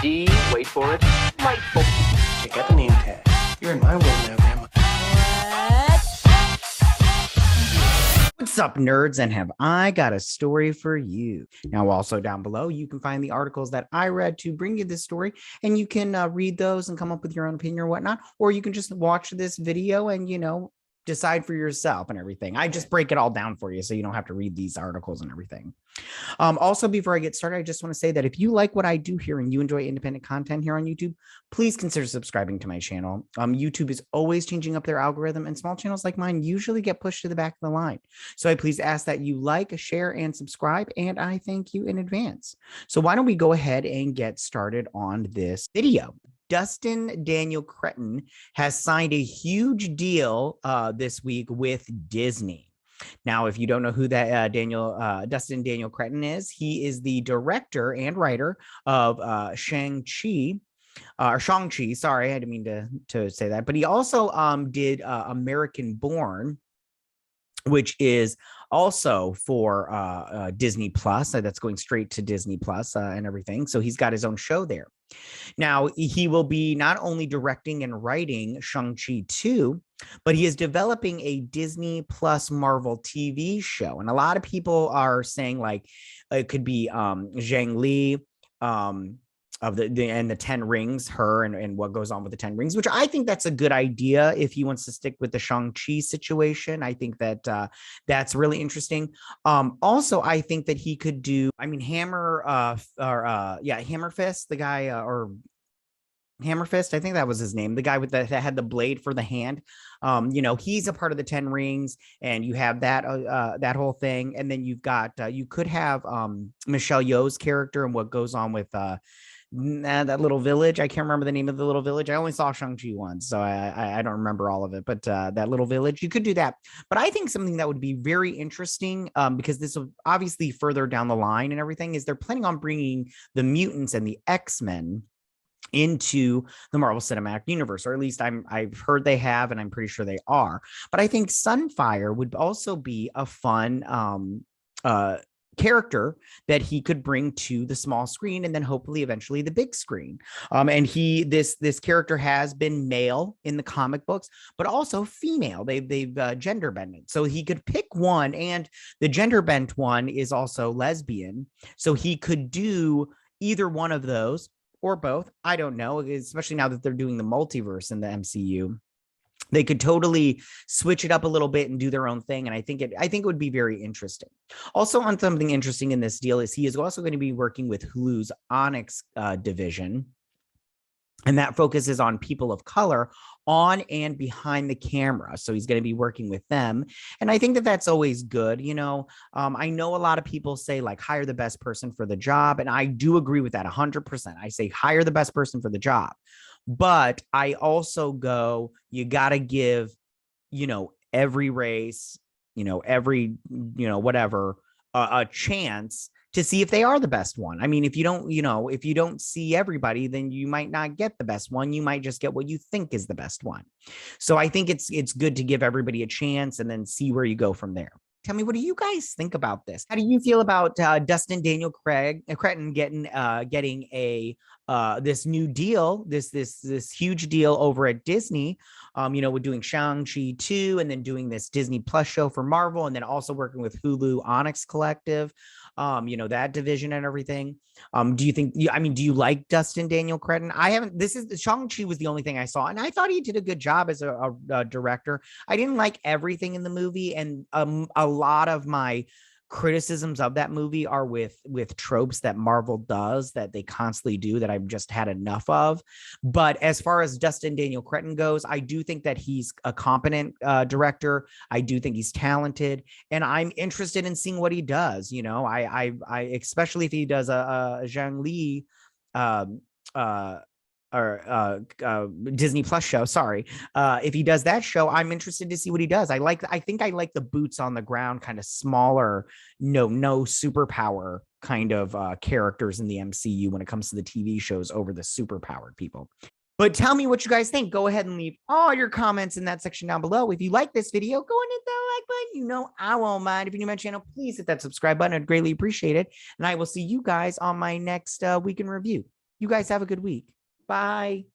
D, wait for it, delightful. Check out the name tag. You're in my world now, Grandma. What's up, nerds? And have I got a story for you? Now, also down below, you can find the articles that I read to bring you this story, and you can read those and come up with your own opinion or whatnot, or you can just watch this video and, decide for yourself and everything. I just break it all down for you so you don't have to read these articles and everything. Also, before I get started, I just want to say that if you like what I do here and you enjoy independent content here on YouTube, please consider subscribing to my channel. YouTube is always changing up their algorithm, and small channels like mine usually get pushed to the back of the line. So I please ask that you like, share, and subscribe, and I thank you in advance. So why don't we go ahead and get started on this video? Destin Daniel Cretton has signed a huge deal this week with Disney. Now, if you don't know who that Destin Daniel Cretton is, he is the director and writer of Shang-Chi. Or Shang-Chi, sorry, I didn't mean to say that, but he also did American Born, which is also for Disney Plus. That's going straight to Disney Plus and everything. So he's got his own show there. Now, he will be not only directing and writing Shang-Chi 2, but he is developing a Disney Plus Marvel TV show. And a lot of people are saying like it could be Zhang Li, of the 10 rings, her and what goes on with the 10 rings, which I think that's a good idea if he wants to stick with the Shang-Chi situation. I think that that's really interesting. Also, I think that he could do, Hammer Fist, the guy, or Hammer Fist, I think that was his name, the guy with that had the blade for the hand. He's a part of the 10 rings, and you have that whole thing. And then you've got you could have Michelle Yeoh's character and what goes on with that little village. I can't remember the name of the little village. I only saw Shang-Chi once, so I don't remember all of it, but that little village, you could do that. But I think something that would be very interesting, because this will obviously further down the line and everything, is they're planning on bringing the mutants and the X-Men into the Marvel Cinematic Universe, or at least I've heard they have, and I'm pretty sure they are. But I think Sunfire would also be a fun character that he could bring to the small screen, and then hopefully eventually the big screen. And this character has been male in the comic books, but also female. They've gender bent, so he could pick one, and the gender bent one is also lesbian, so he could do either one of those or both. I don't know, especially now that they're doing the multiverse in the MCU. They could totally switch it up a little bit and do their own thing. And I think it would be very interesting. Also, on something interesting in this deal is he is also going to be working with Hulu's Onyx division. And that focuses on people of color on and behind the camera. So he's going to be working with them. And I think that that's always good. I know a lot of people say like hire the best person for the job. And I do agree with that 100%. I say hire the best person for the job. But I also go, you got to give, every race, every, whatever, a chance to see if they are the best one. I mean, if you don't see everybody, then you might not get the best one. You might just get what you think is the best one. So I think it's good to give everybody a chance and then see where you go from there. Tell me, what do you guys think about this? How do you feel about Destin Daniel Cretton getting a this new deal, this huge deal over at Disney? With doing Shang-Chi 2 and then doing this Disney Plus show for Marvel, and then also working with Hulu Onyx Collective, that division and everything. Do you like Destin Daniel Cretton? I haven't. Shang-Chi was the only thing I saw, and I thought he did a good job as a director. I didn't like everything in the movie, and a lot of my criticisms of that movie are with tropes that Marvel does, that they constantly do, that I've just had enough of. But as far as Destin Daniel Cretton goes, I do think that he's a competent director. I do think he's talented, and I'm interested in seeing what he does. I especially if he does a Zhang Li Disney Plus show. Sorry. If he does that show, I'm interested to see what he does. I think I like the boots on the ground, kind of smaller, no superpower kind of characters in the MCU when it comes to the TV shows over the superpowered people. But tell me what you guys think. Go ahead and leave all your comments in that section down below. If you like this video, go and hit that like button. I won't mind. If you're new to my channel, please hit that subscribe button. I'd greatly appreciate it. And I will see you guys on my next week in review. You guys have a good week. Bye.